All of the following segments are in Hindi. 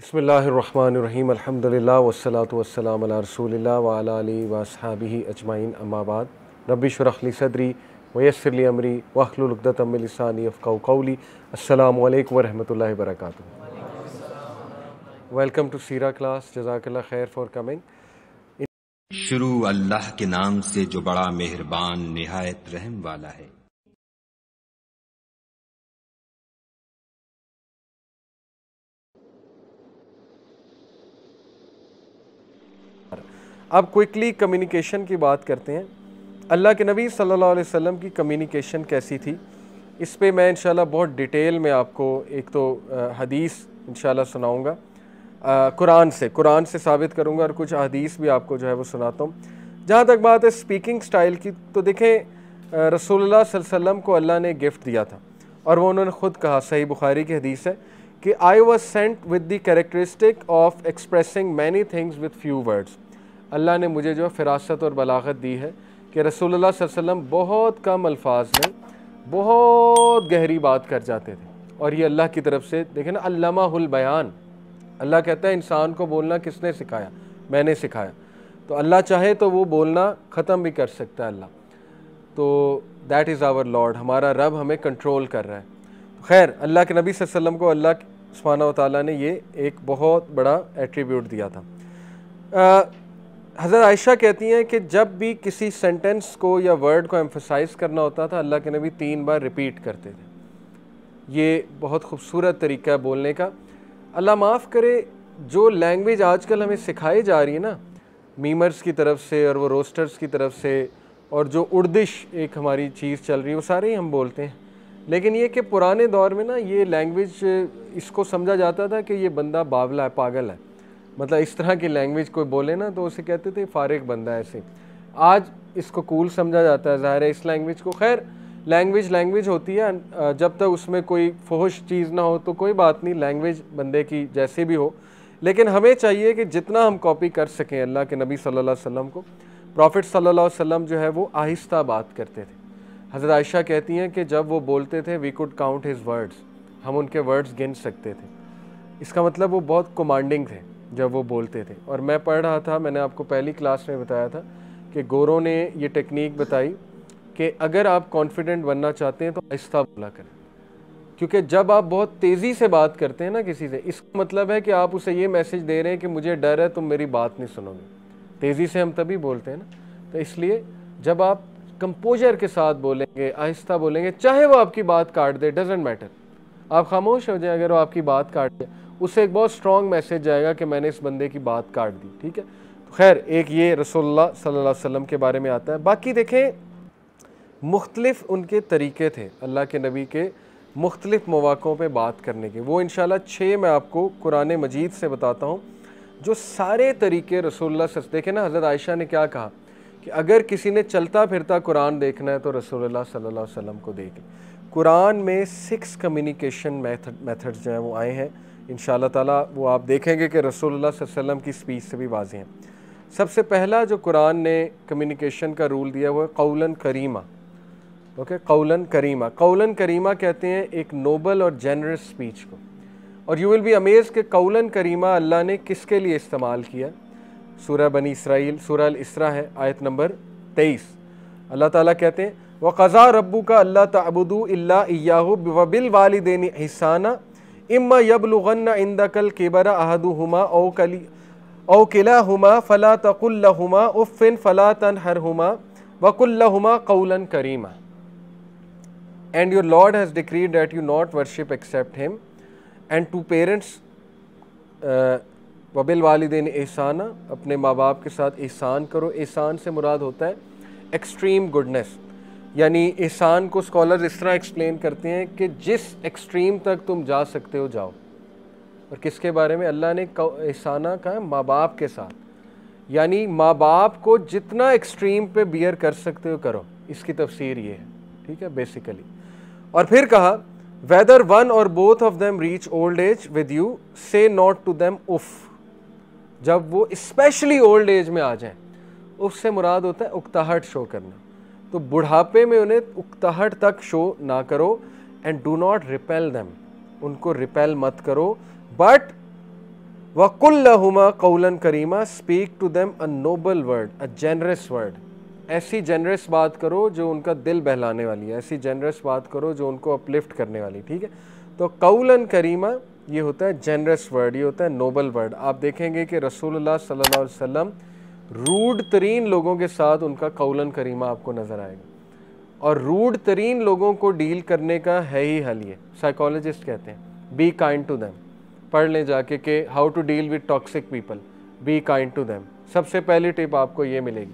बिस्मिल्लाहिर्रहमानिर्रहीम अल्हम्दुलिल्लाह वस्सलातु वस्सलामु अला रसूलिल्लाह व अला आलिहि व अस्हाबिहि अजमाइन अम्मा बाद रब्बि इश्रह ली सदरी व यस्सिर ली अमरी वहलुल उक़दतम मिन लिसानी यफ़क़हू क़ौली। अस्सलामु अलैकुम व रहमतुल्लाहि व बरकातुहू। Welcome to Sira class. जज़ाकल्लाह खैर फॉर कमिंग। शुरू अल्लाह के नाम से जो बड़ा मेहरबान निहायत रहम वाला है। अब क्विकली कम्युनिकेशन की बात करते हैं। अल्लाह के नबी सल्लल्लाहु अलैहि वसल्लम की कम्युनिकेशन कैसी थी, इस पे मैं इंशाल्लाह बहुत डिटेल में आपको एक तो हदीस इंशाल्लाह सुनाऊंगा, कुरान से साबित करूंगा और कुछ हदीस भी आपको जो है वो सुनाता हूँ। जहाँ तक बात है स्पीकिंग स्टाइल की, तो देखें रसूलुल्लाह सल्लल्लाहु अलैहि वसल्लम को अल्लाह ने गिफ्ट दिया था और वो उन्होंने ख़ुद कहा, सही बुखारी की हदीस है कि I was sent with the characteristic of expressing many things with few words. अल्लाह ने मुझे जो फ़िरासत और बलागत दी है कि रसूलुल्लाह सल्लल्लाहु अलैहि वसल्लम बहुत कम अल्फाज में बहुत गहरी बात कर जाते थे। और ये अल्लाह की तरफ से, देखें ना, अल्लमाहुल बयान। अल्लाह कहता है इंसान को बोलना किसने सिखाया? मैंने सिखाया। तो अल्लाह चाहे तो वो बोलना ख़त्म भी कर सकता है अल्लाह। तो दैट इज़ आवर लॉर्ड, हमारा रब हमें कंट्रोल कर रहा है। खैर, अल्लाह के नबी सल्लल्लाहु अलैहि वसल्लम को अल्लाह सुब्हानहू व तआला ने ये एक बहुत बड़ा एट्रीब्यूट दिया था। हज़रत आयशा कहती हैं कि जब भी किसी सेंटेंस को या वर्ड को एम्फसाइज़ करना होता था, अल्लाह के नबी 3 बार रिपीट करते थे। ये बहुत खूबसूरत तरीका है बोलने का। अल्लाह माफ़ करे, जो लैंग्वेज आजकल हमें सिखाई जा रही है ना, मीमर्स की तरफ से और वो रोस्टर्स की तरफ से, और जो उर्दिश एक हमारी चीज़ चल रही है, वो सारे ही हम बोलते हैं। लेकिन ये कि पुराने दौर में ना ये लैंग्वेज, इसको समझा जाता था कि ये बंदा बावला है, पागल है। मतलब इस तरह की लैंग्वेज कोई बोले ना तो उसे कहते थे फारिग बंदा है। ऐसे आज इसको कूल समझा जाता है, ज़ाहिर है इस लैंग्वेज को। खैर, लैंग्वेज होती है, जब तक उसमें कोई फहुश चीज़ ना हो तो कोई बात नहीं, लैंग्वेज बंदे की जैसी भी हो। लेकिन हमें चाहिए कि जितना हम कॉपी कर सकें अल्लाह के नबी सल्लल्लाहु अलैहि वसल्लम को। प्रॉफिट सल्लल्लाहु अलैहि वसल्लम जो है वो आहिस्ता बात करते थे। हज़रत आयशा कहती हैं कि जब वो बोलते थे we could count his words, हम उनके वर्ड्स गिन सकते थे। इसका मतलब वो बहुत कमांडिंग थे जब वो बोलते थे। और मैं पढ़ रहा था, मैंने आपको पहली क्लास में बताया था कि गोरों ने ये टेक्निक बताई कि अगर आप कॉन्फिडेंट बनना चाहते हैं तो आहिस्ता बोला करें, क्योंकि जब आप बहुत तेज़ी से बात करते हैं ना किसी से, इसका मतलब है कि आप उसे ये मैसेज दे रहे हैं कि मुझे डर है तुम मेरी बात नहीं सुनोगे। तेज़ी से हम तभी बोलते हैं ना। तो इसलिए जब आप कंपोजर के साथ बोलेंगे, आहिस्ता बोलेंगे, चाहे वो आपकी बात काट दे, डजेंट मैटर, आप खामोश हो जाए अगर वो आपकी बात काट दे, उससे एक बहुत स्ट्रॉन्ग मैसेज जाएगा कि मैंने इस बंदे की बात काट दी। ठीक है, तो खैर एक ये रसूलुल्लाह सल्लल्लाहु अलैहि वसल्लम के बारे में आता है। बाकी देखें, मुख्तलिफ उनके तरीके थे अल्लाह के नबी के मुख्तलिफ मौक़ों पे बात करने के। वो इंशाल्लाह 6 मैं आपको कुरान मजीद से बताता हूँ, जो सारे तरीके रसूलुल्लाह से। देखें ना, हज़रत आयशा ने क्या कहा कि अगर किसी ने चलता फिरता कुरान देखना है तो रसूलुल्लाह सल्लल्लाहु अलैहि वसल्लम को देख ले। कुरान में 6 कम्युनिकेशन मेथड्स जो हैं वो आए हैं। इंशाअल्लाह ताला वो आप देखेंगे कि रसूलुल्लाह सल्लल्लाहु अलैहि वसल्लम की स्पीच से भी वाज़ेह हैं। सबसे पहला जो कुरान ने कम्युनिकेशन का रूल दिया वो है कौलन करीमा। ओके, कौलन करीमा। कौलन करीमा कहते हैं एक नोबल और जेनरस स्पीच को। और यू विल बी अमेज कि कौलन करीमा अल्लाह ने किसके लिए इस्तेमाल किया। सूरह बनी इसराइल, सूरह अल इसरा है, आयत नंबर 23। अल्लाह ताला कहते हैं वक़ज़ा रब्बुका अल्ला तअबुदू इल्ला इय्याहु व बिल वालिदैनि इहसाना इम्मा यबलुगन्ना इंदकल किबरा अहदुहुमा औ किलाहुमा फला तकुल लहुमा उफ़्फ़िन फला तनहरहुमा व कुल लहुमा कौलन करीमा। And your lord has decreed that you not worship except him and to parents वबिल वालिदैन एहसाना, अपने माँ बाप के साथ एहसान करो। एहसान से मुराद होता है एक्सट्रीम गुडनेस, यानी एहसान को स्कॉलर्स इस तरह एक्सप्लेन करते हैं कि जिस एक्सट्रीम तक तुम जा सकते हो जाओ। और किसके बारे में अल्लाह ने एहसाना कहा? माँ बाप के साथ, यानी माँ बाप को जितना एक्सट्रीम पे बियर कर सकते हो करो। इसकी तफसीर ये है, ठीक है, बेसिकली। और फिर कहा वेदर वन और both of them reach old age with you से नॉट टू देम उफ। जब वो स्पेशली ओल्ड एज में आ जाएं, उससे मुराद होता है उकताहट शो करना। तो बुढ़ापे में उन्हें उकताहट तक शो ना करो। And do not repel them, उनको रिपेल मत करो, बट वकुल्लहुमा कौलन करीमा, speak to them a noble word, a generous word. ऐसी जेनरस बात करो जो उनका दिल बहलाने वाली है, ऐसी जेनरस बात करो जो उनको अपलिफ्ट करने वाली, ठीक है। तो कौलन करीमा ये होता है जेनरस वर्ड, ये होता है नोबल वर्ड। आप देखेंगे कि रसूलुल्लाह सल्लल्लाहु अलैहि वसल्लम रूड तरीन लोगों के साथ उनका कौलन करीमा आपको नज़र आएगा। और रूड तरीन लोगों को डील करने का है ही हल ये, साइकोलॉजिस्ट कहते हैं बी काइंड टू देम। पढ़ लें जाके कि how to deal with toxic people, be kind to them. सबसे पहली टिप आपको ये मिलेगी।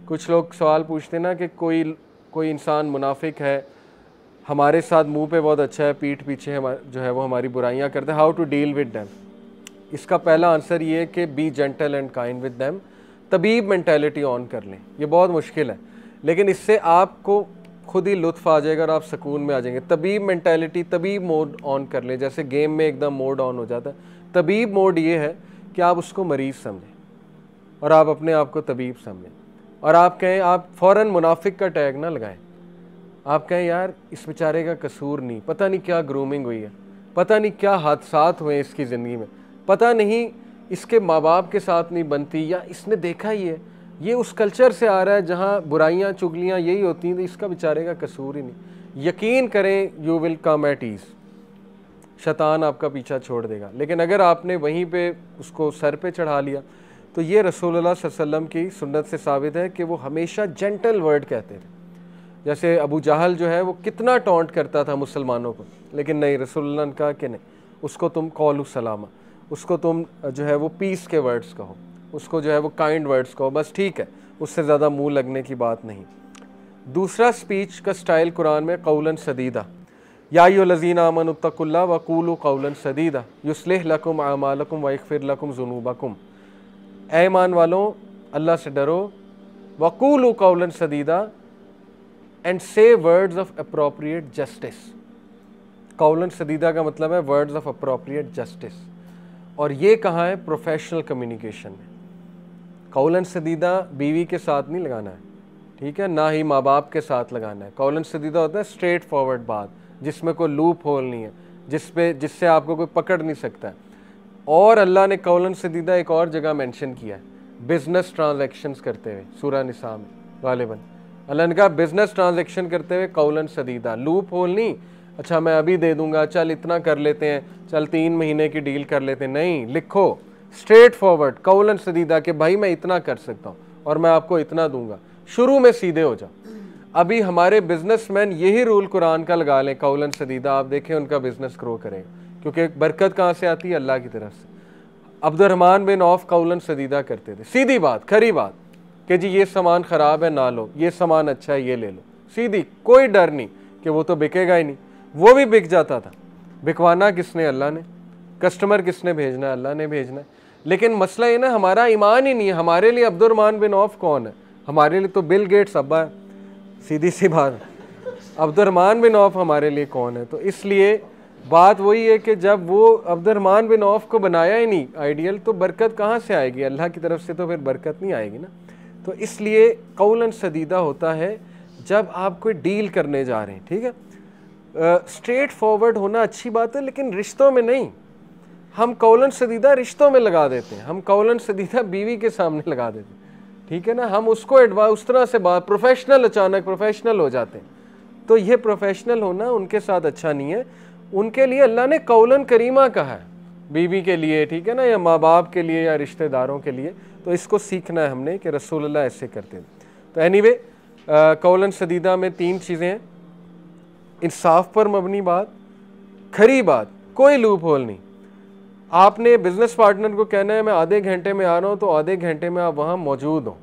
कुछ लोग सवाल पूछते ना कि कोई इंसान मुनाफिक है, हमारे साथ मुंह पे बहुत अच्छा है, पीठ पीछे जो है वो हमारी बुराइयां करते हैं, how to deal with them. इसका पहला आंसर ये है कि be gentle and kind with them, तबीब मेंटालिटी ऑन कर लें। ये बहुत मुश्किल है लेकिन इससे आपको खुद ही लुत्फ आ जाएगा और आप सुकून में आ जाएंगे। तबीब मेंटालिटी, तबीब मोड ऑन कर लें, जैसे गेम में एकदम मोड ऑन हो जाता है। तबीब मोड ये है कि आप उसको मरीज़ समझें और आप अपने आप को तबीब समझें, और आप कहें, आप फ़ौरन मुनाफिक का टैग ना लगाएं। आप कहें यार इस बेचारे का कसूर नहीं, पता नहीं क्या ग्रूमिंग हुई है, पता नहीं क्या हादसात हुए इसकी ज़िंदगी में, पता नहीं इसके माँ बाप के साथ नहीं बनती, या इसने देखा ही है ये उस कल्चर से आ रहा है जहाँ बुराइयाँ चुगलियाँ यही होती हैं, तो इसका बेचारे का कसूर ही नहीं। यकीन करें you will come at ease, शैतान आपका पीछा छोड़ देगा। लेकिन अगर आपने वहीं पे उसको सर पे चढ़ा लिया, तो ये रसूलुल्लाह सल्लल्लाहु अलैहि वसल्लम की सुन्नत से साबित है कि वो हमेशा जेंटल वर्ड कहते थे। जैसे अबू जहल जो है वो कितना टॉन्ट करता था मुसलमानों को, लेकिन नहीं, रसूलुल्लाह ने कहा कि नहीं, उसको तुम कौलु सलामा, उसको तुम जो है वो पीस के वर्ड्स कहो, उसको जो है वो काइंड वर्ड्स कहो, बस ठीक है, उससे ज़्यादा मुंह लगने की बात नहीं। दूसरा स्पीच का स्टाइल कुरान में कौलन सदीदा, या अय्युहल्लज़ीना आमनू इत्तक़ुल्लाह वक़ूलू कौलन सदीदा युस्लिह लकुम अमालकुम व यग़फ़िर लकुम ज़ुनूबकुम। ऐ ईमान वालों, अल्लाह से डरो, वक़ूलू कौलन सदीदा, एंड से वर्ड्स ऑफ अप्रोप्रिएट जस्टिस। कौलन सदीदा का मतलब है वर्ड्स ऑफ अप्रोप्रिएट जस्टिस, और ये कहाँ है? प्रोफेशनल कम्युनिकेशन में। कौलन सदीदा बीवी के साथ नहीं लगाना है, ठीक है, ना ही माँ बाप के साथ लगाना है। कौलन सदीदा होता है स्ट्रेट फॉरवर्ड बात, जिसमें कोई लूप होल नहीं है, जिससे आपको कोई पकड़ नहीं सकता है। और अल्लाह ने कौलन सदीदा एक और जगह मेंशन किया है, बिजनेस ट्रांजैक्शंस करते हुए, सूरह निसा में गालिबन अल्लाह ने कहा बिजनेस ट्रांजैक्शन करते हुए कौलन सदीदा, लूप होल नहीं, अच्छा मैं अभी दे दूंगा, चल इतना कर लेते हैं, चल 3 महीने की डील कर लेते हैं, नहीं, लिखो स्ट्रेट फॉरवर्ड कौलन सदीदा के भाई मैं इतना कर सकता हूँ और मैं आपको इतना दूंगा। शुरू में सीधे हो जाओ। अभी हमारे बिजनेसमैन यही रूल कुरान का लगा लें, कौलन सदीदा, आप देखें उनका बिजनेस ग्रो करेगा, क्योंकि बरकत कहाँ से आती है? अल्लाह की तरफ से। अब्दुर्रहमान बिन औफ कौलन सदीदा करते थे, सीधी बात, खरी बात कि जी ये सामान ख़राब है ना लो, ये सामान अच्छा है ये ले लो, सीधी, कोई डर नहीं कि वो तो बिकेगा ही नहीं, वो भी बिक जाता था। बिकवाना किसने? अल्लाह ने। कस्टमर किसने भेजना है? अल्लाह ने भेजना है। लेकिन मसला ये ना, हमारा ईमान ही नहीं है। हमारे लिए अब्दुर्रहमान बिन औफ कौन है? हमारे लिए तो बिल गेट्स अब्बा है, सीधी सी बात। अब्दुर्रहमान बिन औफ हमारे लिए कौन है? तो इसलिए बात वही है कि जब वो अब्दुर्रहमान बिन औफ को बनाया ही नहीं आइडियल, तो बरकत कहाँ से आएगी? अल्लाह की तरफ से तो फिर बरकत नहीं आएगी ना। तो इसलिए कौलन सदीदा होता है जब आप कोई डील करने जा रहे हैं, ठीक है। स्ट्रेट फॉरवर्ड होना अच्छी बात है, लेकिन रिश्तों में नहीं। हम कौलन सदीदा रिश्तों में लगा देते हैं, हम कौलन सदीदा बीवी के सामने लगा देते हैं, ठीक है ना। हम उसको एडवाइस उस तरह से बात, प्रोफेशनल, अचानक प्रोफेशनल हो जाते हैं। तो ये प्रोफेशनल होना उनके साथ अच्छा नहीं है। उनके लिए अल्लाह ने कौलन करीमा कहा है, बीवी के लिए, ठीक है ना, या माँ बाप के लिए या रिश्तेदारों के लिए। तो इसको सीखना है हमने कि रसूलुल्लाह ऐसे करते थे। तो एनीवे कौलन सदीदा में 3 चीज़ें हैं, इंसाफ पर मबनी बात, खरी बात, कोई लूप होल नहीं। आपने बिजनेस पार्टनर को कहना है मैं आधे घंटे में आ रहा हूँ, तो आधे घंटे में आप वहाँ मौजूद हो,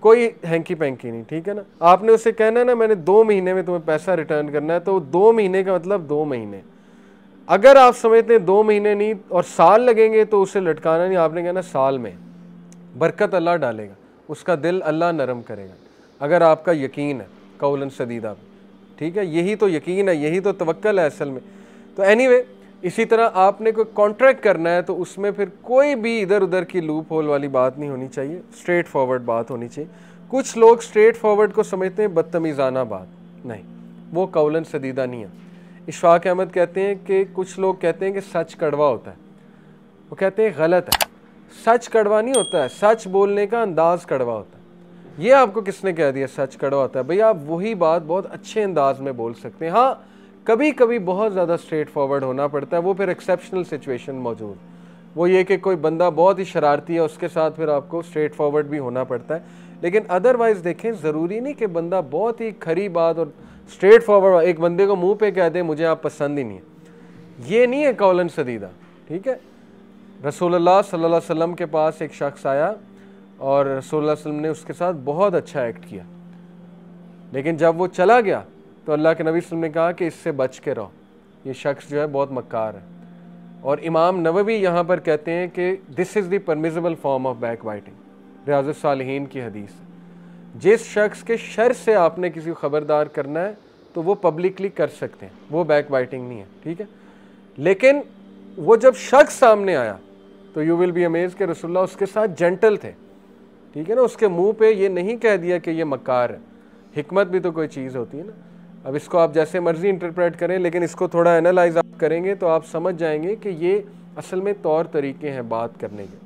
कोई हैंकी पैंकी नहीं, ठीक है ना। आपने उससे कहना है ना मैंने 2 महीने में तुम्हें पैसा रिटर्न करना है, तो 2 महीने का मतलब 2 महीने। अगर आप समझते हैं 2 महीने नहीं और साल लगेंगे, तो उसे लटकाना नहीं, आपने कहना साल में। बरकत अल्लाह डालेगा, उसका दिल अल्लाह नरम करेगा, अगर आपका यकीन है कौलन सदीदा, ठीक है। यही तो यकीन है, यही तो तवक्कल है असल में। तो एनीवे इसी तरह आपने कोई कॉन्ट्रैक्ट करना है, तो उसमें फिर कोई भी इधर उधर की लूप होल वाली बात नहीं होनी चाहिए, स्ट्रेट फॉरवर्ड बात होनी चाहिए। कुछ लोग स्ट्रेट फॉरवर्ड को समझते हैं बदतमीज़ाना बात, नहीं, वो कौलन सदीदा नहीं है। इशफाक अहमद कहते हैं कि कुछ लोग कहते हैं कि सच कड़वा होता है। वो कहते हैं गलत है, सच कड़वा नहीं होता है, सच बोलने का अंदाज कड़वा होता है। ये आपको किसने कह दिया सच कड़वा होता है? भाई आप वही बात बहुत अच्छे अंदाज में बोल सकते हैं। हाँ, कभी कभी बहुत ज़्यादा स्ट्रेट फॉरवर्ड होना पड़ता है, वो फिर एक्सेप्शनल सिचुएशन मौजूद, वो ये कि कोई बंदा बहुत ही शरारती है, उसके साथ फिर आपको स्ट्रेट फॉरवर्ड भी होना पड़ता है। लेकिन अदरवाइज़ देखें, ज़रूरी नहीं कि बंदा बहुत ही खरी बात और स्ट्रेट फॉरवर्ड एक बंदे को मुंह पे कह दे मुझे आप पसंद ही नहीं है, ये नहीं है कौलन सदीदा। ठीक है, रसूलुल्लाह सल्लल्लाहु अलैहि वसल्लम के पास एक शख्स आया और रसूलुल्लाह सल्लल्लाहु अलैहि वसल्लम ने उसके साथ बहुत अच्छा एक्ट किया, लेकिन जब वो चला गया तो अल्लाह के नबी सल्लल्लाहु अलैहि वसल्लम ने कहा कि इससे बच के रहो, ये शख्स जो है बहुत मक्कार है। और इमाम नववी यहाँ पर कहते हैं कि this is the permissible form of back biting, रियाज़ुस सालिहीन की हदीस। जिस शख्स के शर से आपने किसी को ख़बरदार करना है तो वो पब्लिकली कर सकते हैं, वो बैक बाइटिंग नहीं है। ठीक है, लेकिन वो जब शख्स सामने आया तो यू विल बी अमेज कि रसूलुल्लाह उसके साथ जेंटल थे। ठीक है ना, उसके मुंह पे ये नहीं कह दिया कि ये मक्कार है। हिकमत भी तो कोई चीज़ होती है ना। अब इसको आप जैसे मर्जी इंटरप्रेट करें, लेकिन इसको थोड़ा एनालाइज आप करेंगे तो आप समझ जाएंगे कि ये असल में तौर तरीके हैं बात करने के,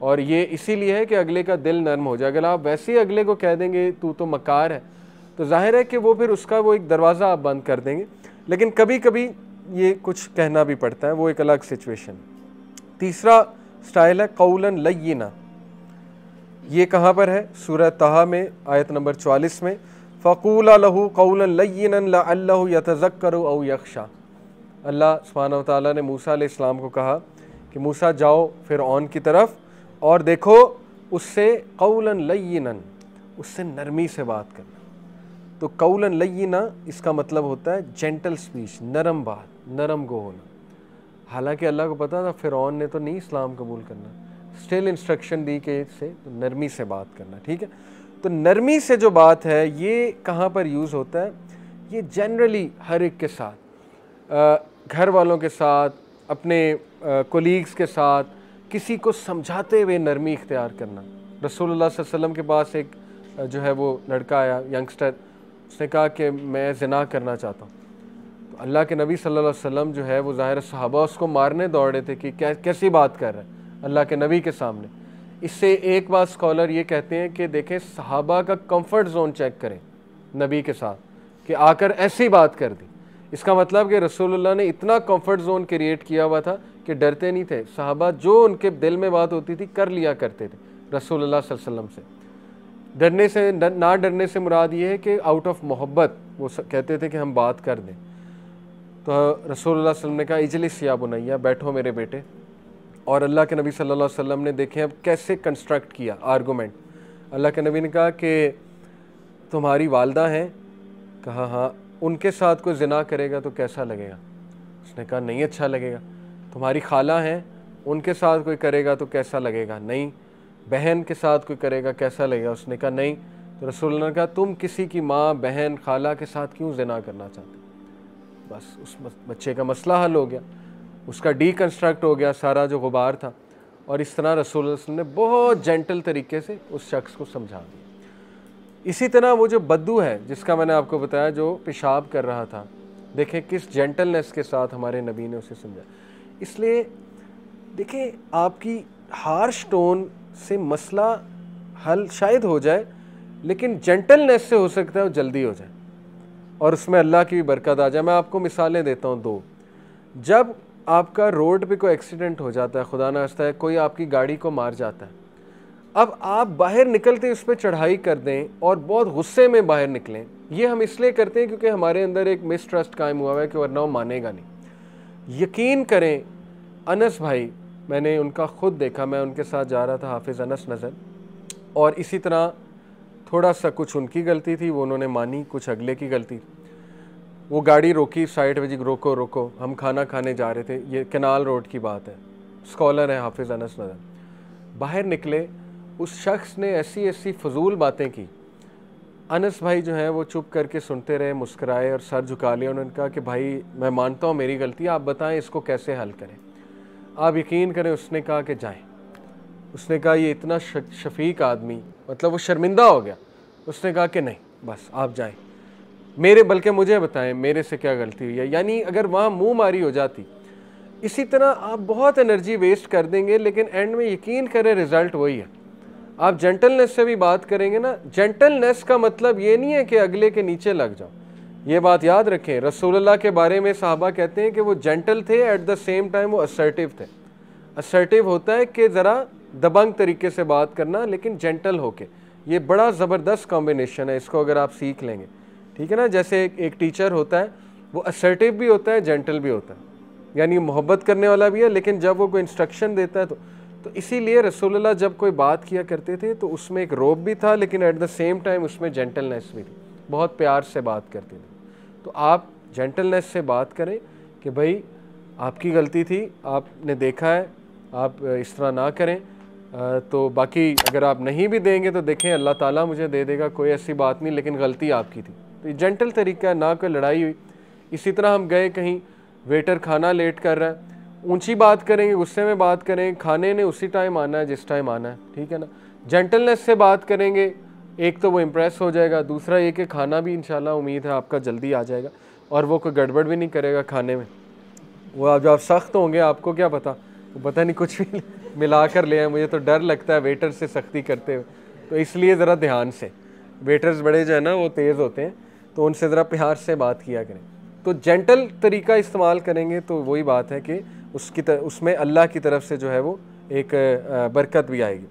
और ये इसीलिए है कि अगले का दिल नरम हो जाए। अगर आप वैसे ही अगले को कह देंगे तू तो मक्कार है, तो जाहिर है कि वो फिर उसका वो एक दरवाज़ा आप बंद कर देंगे। लेकिन कभी कभी ये कुछ कहना भी पड़ता है, वो एक अलग सिचुएशन। तीसरा स्टाइल है कौलन लय्यिना। ये कहाँ पर है? सूरह तहा में आयत नंबर 44 में, फ़क़ूला लहू कौलन लय्यिनन लअल्लहु यतज़क्करु औ यख्शा। अल्लाह सुब्हानहु व तआला ने मूसा अलैहिस्सलाम को कहा कि मूसा जाओ फ़िरऔन की तरफ और देखो उससे कौलन लय्यिनन, उससे नरमी से बात करना। तो कौलन लय्यिना इसका मतलब होता है जेंटल स्पीच, नरम बात, नरम गो होना। हालांकि अल्लाह को पता था फ़िरऔन ने तो नहीं इस्लाम कबूल करना, स्टिल इंस्ट्रक्शन दी कि से तो नरमी से बात करना। ठीक है, तो नरमी से जो बात है ये कहाँ पर यूज़ होता है? ये जनरली हर एक के साथ, घर वालों के साथ, अपने कोलीग्स के साथ, किसी को समझाते हुए नरमी इख्तियार करना। रसूलुल्लाह सल्लल्लाहु अलैहि वसल्लम के पास एक जो है वो लड़का आया, यंगस्टर, उसने कहा कि मैं ज़िना करना चाहता हूँ। तो अल्लाह के नबी सल्लल्लाहु अलैहि वसल्लम जो है वो ज़ाहिर सहाबा उसको मारने दौड़े थे कि कैसी बात कर रहे हैं अल्लाह के नबी के सामने। इससे एक बात स्कॉलर ये कहते हैं कि देखें, सहाबा का कंफर्ट जोन चेक करें नबी के साथ कि आकर ऐसी बात कर दी। इसका मतलब कि रसूलुल्लाह ने इतना कंफर्ट जोन क्रिएट किया हुआ था कि डरते नहीं थे। सहाबा जो उनके दिल में बात होती थी कर लिया करते थे रसूलुल्लाह सल्लल्लाहु अलैहि वसल्लम से। डरने से ना डरने से मुराद ये है कि आउट ऑफ मोहब्बत वो कहते थे कि हम बात कर दें। तो रसूलुल्लाह सल्लल्लाहु अलैहि वसल्लम ने कहा इजलिस या बुनैया, बैठो मेरे बेटे। और अल्लाह के नबी सल्लल्लाहु अलैहि वसल्लम ने देखें अब कैसे कंस्ट्रक्ट किया आर्गूमेंट। अल्लाह के नबी ने कहा कि तुम्हारी वालदा हैं? कहा हाँ। उनके साथ कोई ज़िना करेगा तो कैसा लगेगा? उसने कहा नहीं अच्छा लगेगा। तुम्हारी खाला हैं? उनके साथ कोई करेगा तो कैसा लगेगा? नहीं। बहन के साथ कोई करेगा कैसा लगेगा? उसने कहा नहीं। तो रसूल ने कहा तुम किसी की माँ, बहन, खाला के साथ क्यों ज़िना करना चाहते? बस उस बच्चे का मसला हल हो गया, उसका डीकंस्ट्रक्ट हो गया सारा जो गुबार था। और इस तरह रसूल ने बहुत जेंटल तरीके से उस शख्स को समझा दिया। इसी तरह वो जो बद्दू है जिसका मैंने आपको बताया, जो पेशाब कर रहा था, देखें किस जेंटलनेस के साथ हमारे नबी ने उसे समझा। इसलिए देखें, आपकी हार्श टोन से मसला हल शायद हो जाए, लेकिन जेंटलनेस से हो सकता है वो जल्दी हो जाए और उसमें अल्लाह की भी बरकत आ जाए। मैं आपको मिसालें देता हूँ दो। जब आपका रोड पे कोई एक्सीडेंट हो जाता है, खुदा ना खास्ता है कोई आपकी गाड़ी को मार जाता है, अब आप बाहर निकलते उस पर चढ़ाई कर दें और बहुत गुस्से में बाहर निकलें, ये हम इसलिए करते हैं क्योंकि हमारे अंदर एक मिसट्रस्ट कायम हुआ है कि वरना वो मानेगा नहीं। यकीन करें, अनस भाई, मैंने उनका ख़ुद देखा, मैं उनके साथ जा रहा था, हाफिज़ अनस नज़र, और इसी तरह थोड़ा सा कुछ उनकी गलती थी, वो उन्होंने मानी, कुछ अगले की गलती। वो गाड़ी रोकी, साइड में जी रोको रोको, हम खाना खाने जा रहे थे, ये कैनाल रोड की बात है, स्कॉलर है हाफिज़ अनस नज़र। बाहर निकले, उस शख्स ने ऐसी ऐसी फजूल बातें की। अनस भाई जो हैं वो चुप करके सुनते रहे, मुस्कराए और सर झुका लिया। उन्होंने कहा कि भाई मैं मानता हूँ मेरी गलती, आप बताएं इसको कैसे हल करें। आप यकीन करें, उसने कहा कि जाएं। उसने कहा ये इतना शफीक आदमी, मतलब वो शर्मिंदा हो गया। उसने कहा कि नहीं बस आप जाएं, बल्कि मुझे बताएं मेरे से क्या गलती हुई है। यानी अगर वहाँ मुँह मारी हो जाती, इसी तरह आप बहुत एनर्जी वेस्ट कर देंगे, लेकिन एंड में यकीन करें रिज़ल्ट वही है। आप जेंटलनेस से भी बात करेंगे ना, जेंटलनेस का मतलब ये नहीं है कि अगले के नीचे लग जाओ। ये बात याद रखें, रसूलुल्लाह के बारे में साहबा कहते हैं कि वो जेंटल थे, एट द सेम टाइम वो असर्टिव थे। असर्टिव होता है कि ज़रा दबंग तरीके से बात करना, लेकिन जेंटल होके। ये बड़ा ज़बरदस्त कॉम्बिनेशन है, इसको अगर आप सीख लेंगे, ठीक है ना। जैसे एक टीचर होता है, वो असर्टिव भी होता है, जेंटल भी होता है, यानी मोहब्बत करने वाला भी है, लेकिन जब वो कोई इंस्ट्रक्शन देता है तो इसीलिए रसूलुल्लाह जब कोई बात किया करते थे तो उसमें एक रोब भी था, लेकिन एट द सेम टाइम उसमें जेंटलनेस भी थी, बहुत प्यार से बात करते थे। तो आप जेंटलनेस से बात करें कि भाई आपकी गलती थी, आपने देखा है, आप इस तरह ना करें। तो बाकी अगर आप नहीं भी देंगे तो देखें अल्लाह ताला मुझे दे देगा, कोई ऐसी बात नहीं, लेकिन गलती आपकी थी। तो ये जेंटल तरीका है, ना कोई लड़ाई हुई। इसी तरह हम गए कहीं, वेटर खाना लेट कर रहा है, ऊंची बात करेंगे, गुस्से में बात करेंगे, खाने ने उसी टाइम आना है जिस टाइम आना है, ठीक है ना। जेंटलनेस से बात करेंगे, एक तो वो इम्प्रेस हो जाएगा, दूसरा ये कि खाना भी इंशाल्लाह उम्मीद है आपका जल्दी आ जाएगा, और वो कोई गड़बड़ भी नहीं करेगा खाने में। वो आप जब आप सख्त होंगे, आपको क्या पता, वो पता नहीं कुछ भी मिला कर ले आए। मुझे तो डर लगता है वेटर से सख्ती करते हुए, तो इसलिए ज़रा ध्यान से, वेटर्स बड़े जो है ना वो तेज़ होते हैं, तो उनसे ज़रा प्यार से बात किया करें। तो जेंटल तरीका इस्तेमाल करेंगे तो वही बात है कि उसमें अल्लाह की तरफ से जो है वो एक बरकत भी आएगी।